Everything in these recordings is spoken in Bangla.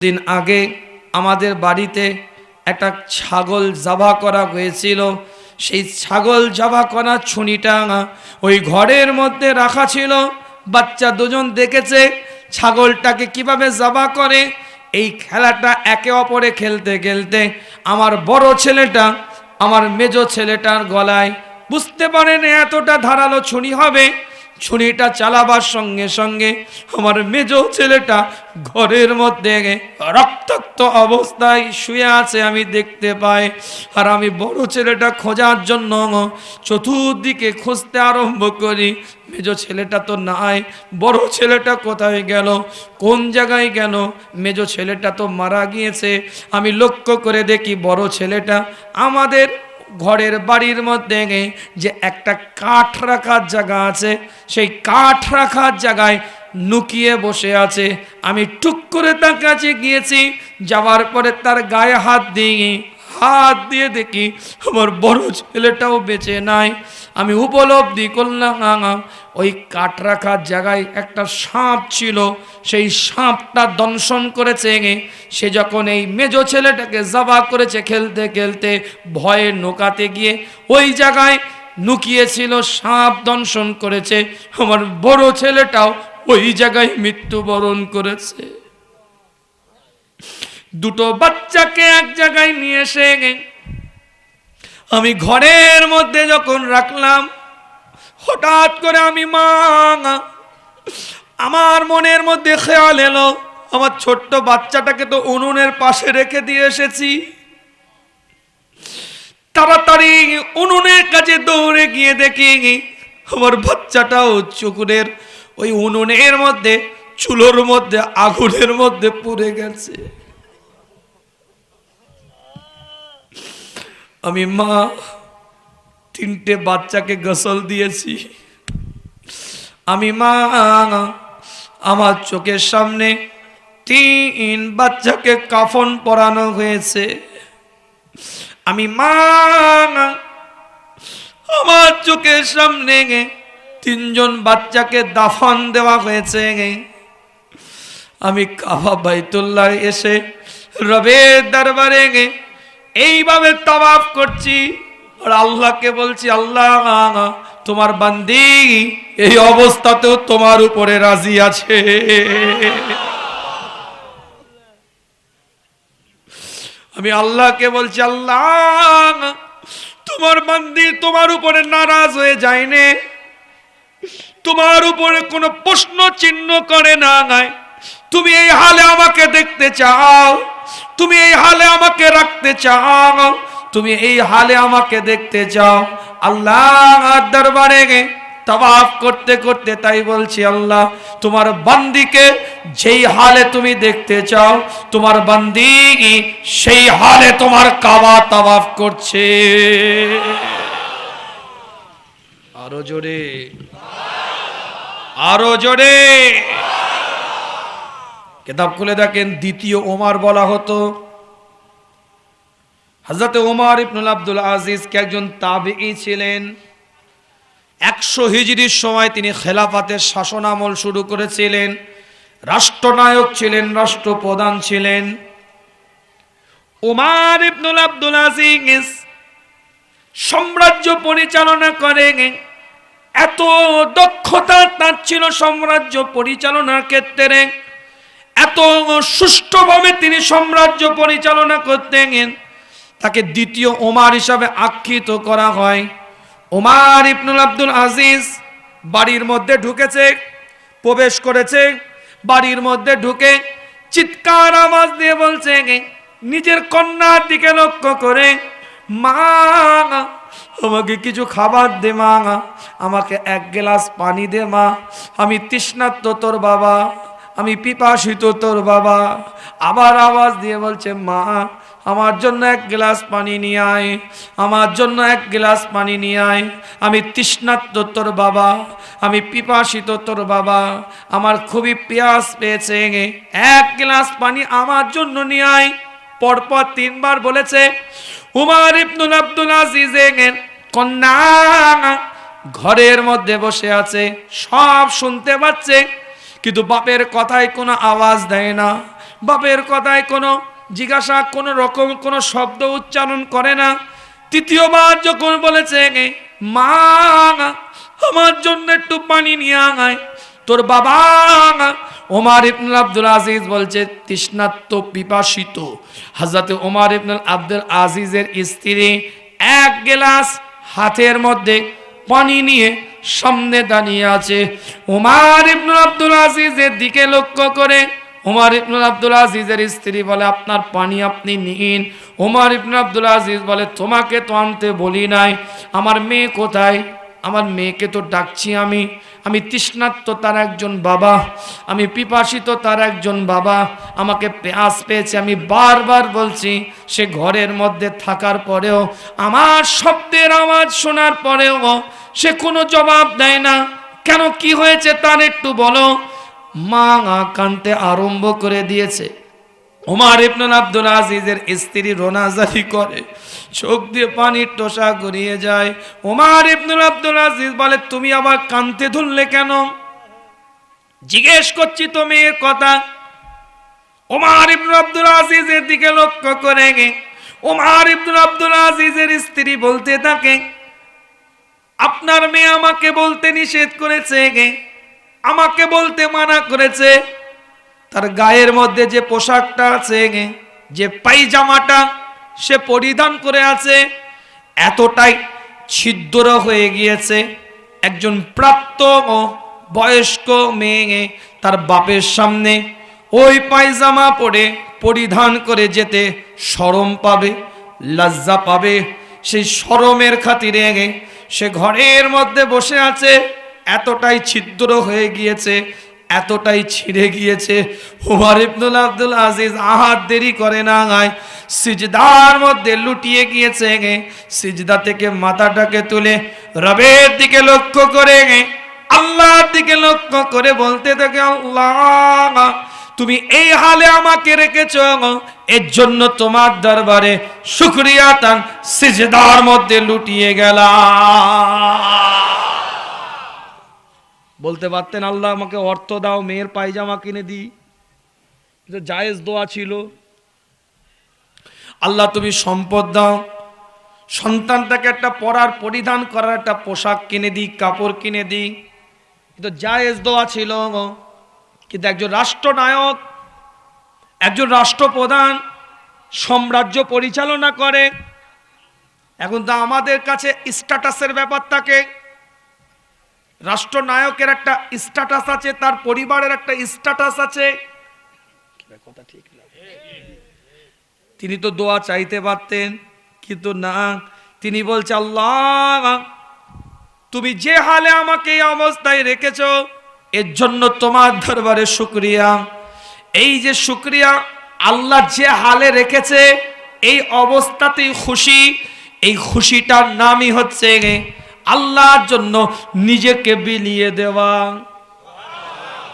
দিন আগে আমাদের বাড়িতে একটা ছাগল জবাই করা হয়েছিল। সেই ছাগল জবাই করা ছুরিটা ওই ঘরের মধ্যে রাখা ছিল। বাচ্চা দুজন দেখেছে ছাগলটাকে কিভাবে জবাই করে। এই খেলাটা একে অপরে খেলতে খেলতে আমার বড় ছেলেটা আমার মেজো ছেলেটার গলায় বুঝতে পারেন এতটা ধারালো ছুরি হবে। ছুরিটা চালাবার সঙ্গে সঙ্গে আমার মেজো ছেলেটা ঘরের মধ্যে রক্তাক্ত অবস্থায় শুয়ে আছে আমি দেখতে পাই। আর আমি বড় ছেলেটা খোঁজার জন্য চতুর্দিকে খুঁজতে আরম্ভ করি। মেজো ছেলেটা তো নাই, বড় ছেলেটা কোথায় গেল, কোন জায়গায় গেল? মেজো ছেলেটা তো মারা গিয়েছে। আমি লক্ষ্য করে দেখি বড় ছেলেটা আমাদের ঘরের বাড়ির মধ্যে যে একটা কাঠ রাখার জায়গা আছে, সেই কাঠ রাখার জায়গায় লুকিয়ে বসে আছে। আমি টুক করে তার কাছে গিয়েছি, যাওয়ার পরে তার গায়ে হাত দিয়ে দেখি আমার বড় ছেলেটাও বেঁচে নাই। আমি উপলব্ধি করলাম ওই কাঠ রাখার জায়গায় একটা সাপ ছিল, সেই সাপটা দংশন করেছে। সে যখন এই মেজো ছেলেটাকে জবাই করেছে খেলতে খেলতে ভয়ে নোকাতে গিয়ে ওই জায়গায় লুকিয়েছিল, সাপ দংশন করেছে। আমার বড় ছেলেটাও ওই জায়গায় মৃত্যুবরণ করেছে। দুটো বাচ্চাকে এক জায়গায় নিয়ে এসে আমি ঘরের মধ্যে যখন রাখলাম, হঠাৎ করে আমি আমার মনের মধ্যে খেয়াল এলো আমার ছোট্ট বাচ্চাটাকে তো উনুনের পাশে রেখে দিয়ে এসেছি। তাড়াতাড়ি উনুনের কাছে দৌড়ে গিয়ে দেখি আমার বাচ্চাটাও চুকুরের ওই উনুনের মধ্যে চুলোর মধ্যে আগুনের মধ্যে পুড়ে গেছে। আমি মা তিনটে বাচ্চাকে গোসল দিয়েছি। আমি মা আমার চোখের সামনে 3 বাচ্চাকে কাফন পরানো হয়েছে। আমি মা আমার চোখের সামনে 3জন বাচ্চাকে দাফন দেওয়া হয়েছে। আমি কাবা বাইতুল্লাহ এসে রবের দরবারে এইভাবে তাওয়াফ করছি আর আল্লাহকে বলছি, আল্লাহ তোমার বান্দি এই অবস্থাতেও তোমার উপরে রাজি আছে। আমি আল্লাহকে বলছি, আল্লাহ তোমার বান্দি তোমার উপরে নারাজ হয়ে যায়নি, তোমার উপরে কোনো প্রশ্ন চিহ্ন করে না। তুমি এই হালে আমাকে দেখতে চাও, তুমি এই হালে আমাকে রাখতে চাও, তুমি এই হালে আমাকে দেখতে চাও। আল্লাহ দরবারে তাওয়াফ করতে করতে তাই বলছি, আল্লাহ তোমার বান্দিকে যেই হালে তুমি দেখতে চাও, তোমার বান্দি সেই হালে তোমার কাবা তাওয়াফ করছে। আরো জোরে, আরো জোরে। কিতাব খুলে দেখেন, দ্বিতীয় ওমর বলা হতো। হযরত ওমর ইবনুল আব্দুল আজিজ কে একজন তাবেঈ ছিলেন। 100 হিজরির সময় তিনি খেলাফতের শাসন আমল শুরু করেছিলেন, রাষ্ট্রনায়ক ছিলেন, রাষ্ট্রপ্রধান ছিলেন। ওমর ইবনুল আব্দুল আজিজ সাম্রাজ্য পরিচালনা করেন, এত দক্ষতা তার ছিল সাম্রাজ্য পরিচালনার ক্ষেত্রে, এত সুষ্ঠুভাবে তিনি সাম্রাজ্য পরিচালনা করতেন, তাকে দ্বিতীয় ওমর হিসাবে আখ্যায়িত করা হয়। ওমর ইবনুল আব্দুল আজিজ বাড়ির মধ্যে ঢুকেছে, প্রবেশ করেছে, বাড়ির মধ্যে ঢুকে চিৎকার আওয়াজ দিয়ে বলছে নিজের কন্যার দিকে লক্ষ্য করে, মা আমাকে কিছু খাবার দে মা, আমাকে 1 গ্লাস পানি দে মা, আমি তৃষ্ণার্ত তোর বাবা, আমি পিপাসিত তোর বাবা। আবার আওয়াজ দিয়ে বলছে, মা আমার জন্য 1 গ্লাস পানি নিয়ে আয়, আমার জন্য 1 গ্লাস পানি নিয়ে আয়, আমি তৃষ্ণার্ত তোর বাবা, আমি পিপাসিত তোর বাবা, আমার খুবই পিয়াস পেয়েছে, 1 গ্লাস পানি আমার জন্য নিয়ে আয়। পরপর 3 বার বলেছে। উমর ইবনুল আব্দুল আজিজের কন্যা ঘরের মধ্যে বসে আছে, সব শুনতে পাচ্ছে, কিন্তু বাপের কথায় কোনো আওয়াজ দেয় না। বাপের কথায় কোনো জিজ্ঞাসা কোনো রকম কোনো শব্দ উচ্চারণ করে না। তৃতীয়বার যখন বলেছে মা আমার জন্য একটু পানি নিয়ে আয়, তোর বাবা ওমর ইবনে আব্দুল আজিজ বলছে তৃষ্ণার্ত পিপাসিত হযরত ওমর ইবনে আব্দুল আজিজের স্ত্রী এক গ্লাস হাতের মধ্যে পানি নিয়ে সামনে দাঁড়িয়ে আছে। ওমর ইবনে আব্দুল আজিজের দিকে লক্ষ্য করে ওমর ইবনে আব্দুল আজিজের স্ত্রী বলে আপনার পানি আপনি নিন। ওমর ইবনে আব্দুল আজিজ বলে তোমাকে তো আনতে বলি নাই, আমার মেয়ে কোথায়? আমার মেয়েকে তো ডাকছি আমি তৃষ্ণার্ত তার একজন বাবা, আমি পিপাসিত তার একজন বাবা, আমাকে পেয়াস পেয়েছে, আমি বারবার বলছি। সে ঘরের মধ্যে থাকার পরেও আমার শব্দের আওয়াজ শোনার পরেও সে কোনো জবাব দেয় না। কেন, কি হয়েছে তার একটু বলো। মা কাঁদতে আরম্ভ করে দিয়েছে। ওমর ইবনে আব্দুল আজিজের স্ত্রী রোনাজারি করে, চোখ দিয়ে পানির টোসা গড়িয়ে যায়। ওমর ইবনে আব্দুল আজিজ বলে তুমি আবার কাঁদতে ধরলে কেন? জিজ্ঞেস করছি তো মেয়ের কথা। ওমর ইবনে আব্দুল আজিজের দিকে লক্ষ্য করে ওমর ইবনে আব্দুল আজিজের স্ত্রী বলতে থাকে আপনার মেয়ে আমাকে বলতে নিষেধ করেছে, আমাকে বলতে মানা করেছে। তার গায়ের মধ্যে যে পোশাকটা আছে, যে পায়জামাটা সে পরিধান করে আছে, এতটাই ছিদ্র হয়ে গিয়েছে। একজন প্রাপ্ত বয়স্ক মেয়ে তার বাপের সামনে ওই পায়জামা পরে পরিধান করে যেতে শরম পাবে, লজ্জা পাবে। সেই শরমের খাতিরে সে ঘরের মধ্যে বসে আছে। এতটাই ছিদ্র হয়ে গিয়েছে, এতটাই ছিঁড়ে গিয়েছে। ওমর ইবনে আব্দুল আজিজ আহার দেরি করে না, সিজদার মধ্যে লুটিয়ে গিয়েছে। সিজদা থেকে মাথাটাকে তুলে রবের দিকে লক্ষ্য করে আল্লাহর দিকে লক্ষ্য করে বলতে থাকে আল্লাহ তুমি এই হালে আমাকে রেখেছো, এর জন্য তোমার দরবারে শুকরিয়া তান সিজদার মধ্যে লুটিয়ে গেলাম। বলতে পারতেন আল্লাহ আমাকে অর্থ দাও, মেয়ের পায়জামা কিনে দিই, জায়েজ দোয়া ছিল। আল্লাহ তুমি সম্পদ দাও, সন্তানটাকে একটা পরার পরিধান করার একটা পোশাক কিনে দিই, কাপড় কিনে দিই, কিন্তু জায়েজ দোয়া ছিল। কিন্তু একজন রাষ্ট্রনায়ক, একজন রাষ্ট্রপ্রধান সাম্রাজ্য পরিচালনা করে, এখন তো আমাদের কাছে স্ট্যাটাসের ব্যাপার থাকে। রাষ্ট্রনায়কের একটা স্ট্যাটাস আছে, তার পরিবারের একটা স্ট্যাটাস আছে। কথা ঠিক না? তিনি তো দোয়া চাইতে পারতেন, কিন্তু না, তিনি বলছে আল্লাহ তুমি যে হালে আমাকে এই অবস্থায় রেখেছো এর জন্য তোমার দরবারে শুকরিয়া। এই যে শুকরিয়া, আল্লাহ যে হালে রেখেছে এই অবস্থাতেই খুশি, এই খুশিটার নামই হচ্ছে আল্লাহর জন্য নিজেকে বিলিয়ে দেওয়া।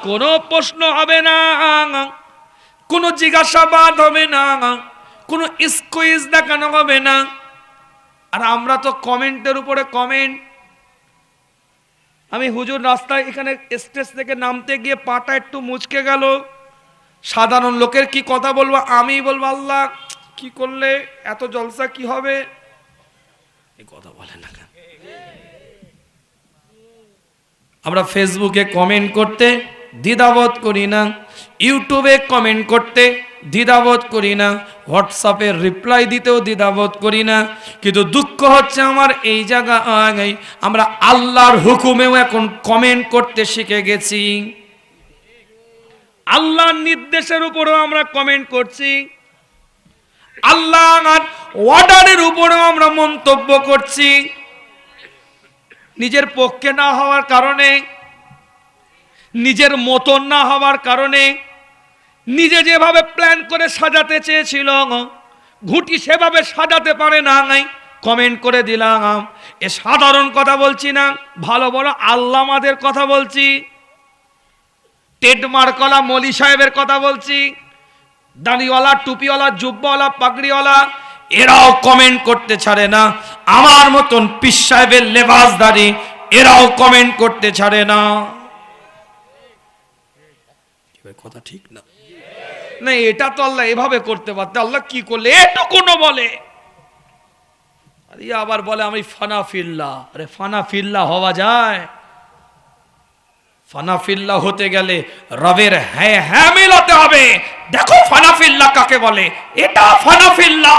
কোনো প্রশ্ন হবে না, কোনো জিজ্ঞাসাবাদ হবে না, কোনো স্কুইজ দেখানো হবে না। আর আমরা তো কমেন্টের উপরে কমেন্ট। আমি হুজুর রাস্তায় এখানে স্টেজ থেকে নামতে গিয়ে পাটা একটু মুচকে গেল, সাধারণ লোকের কি কথা বলবো, আমি বলবো আল্লাহ কি করলে এত জলসা কি হবে, এই কথা বলে না। আমরা ফেসবুকে কমেন্ট করতে দ্বিধাবোধ করি না, ইউটিউবে কমেন্ট করতে দ্বিধাবোধ করি না, হোয়াটসঅ্যাপে রিপ্লাই দিতেও দ্বিধাবোধ করি না। কিন্তু দুঃখ হচ্ছে আমার এই জায়গায় আমরা আল্লাহর হুকুমেও এখন কমেন্ট করতে শিখে গেছি। আল্লাহর নির্দেশের উপরেও আমরা কমেন্ট করছি, আল্লাহর অর্ডারের উপরেও আমরা মন্তব্য করছি। নিজের পক্ষে না হওয়ার কারণে, নিজের মতন না হওয়ার কারণে, নিজে যেভাবে প্ল্যান করে সাজাতে চেয়েছিল ঘুঁটি সেভাবে সাজাতে পারে না, কমেন্ট করে দিলাম। এ সাধারণ কথা বলছি না, ভালো বড় আল্লামাদের কথা বলছি, টেডমার্কওয়ালা মলি সাহেবের কথা বলছি, দাড়িওয়ালা, টুপিওয়ালা, জুব্বাওয়ালা, পাগড়িওয়ালা, এরাও কমেন্ট করতে ছাড়ে না। আমার মতন পীর সাহেবের লেবাসদারি এরাও কমেন্ট করতে ছাড়ে না। কথা ঠিক না? না এটা তো আল্লাহ এভাবে করতে পারতে, আল্লাহ কি করলে এটুকুনো বলে। আর আবার বলে আমি ফানা ফিল্লাহ। আরে ফানা ফিল্লাহ হওয়া যায়? ফানা ফিল্লাহ হতে গেলে রবের হ্যাঁ হ্যাঁ মেলাতে হবে। দেখো ফানা ফিল্লাহ কাকে বলে, এটা ফানা ফিল্লাহ।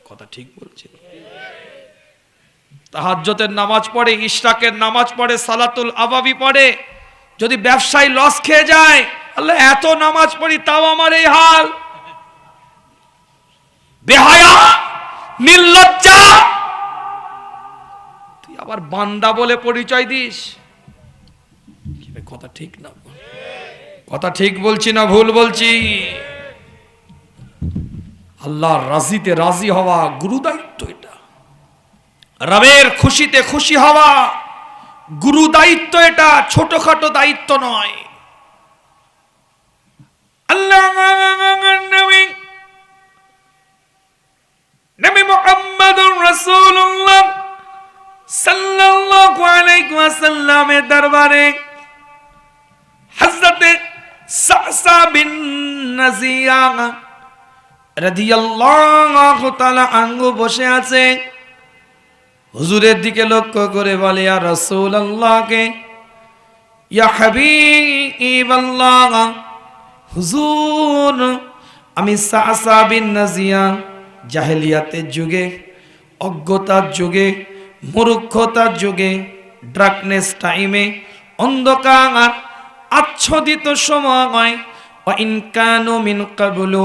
কথা ঠিক বলছি? তাহাজ্জুদের নামাজ পড়ে, ইশরাকের নামাজ পড়ে, সালাতুল আওয়াবি পড়ে, যদি ব্যবসায় লস খেয়ে যায়, আল্লাহ এত নামাজ পড়ি তাও আমার এই হাল। বেহায়া, নির্লজ্জা, তুই আবার বান্দা বলে পরিচয় দিস। কথা ঠিক না? কথা ঠিক বলছি না ভুল বলছি? আল্লাহর রাজিতে রাজি হওয়া গুরু দায়িত্ব। এটা রবের খুশিতে খুশি হওয়া গুরু দায়িত্ব। এটা ছোটখাটো দায়িত্ব নয়। আল্লাহ নবী মুহাম্মদুর রাসূলুল্লাহ সাল্লাল্লাহু আলাইহি ওয়াসাল্লামের দরবারে হযরতে সাসা বিন নাজিয়া রাদিয়াল্লাহু তাআলা আনহু বসে আছে। হুজুরের দিকে লক্ষ্য করে বলে, ইয়া রাসূলুল্লাহকে, ইয়া হাবিবাল্লাহ, হুজুর আমি সাসা বিন নাজিয়া জাহেলিয়াতের যুগে, অজ্ঞতার যুগে, মূর্খতার যুগে, ডার্কনেস টাইমে, অন্ধকার আচ্ছাদিত সময়, ওয়া ইন কানু মিন ক্বাবলু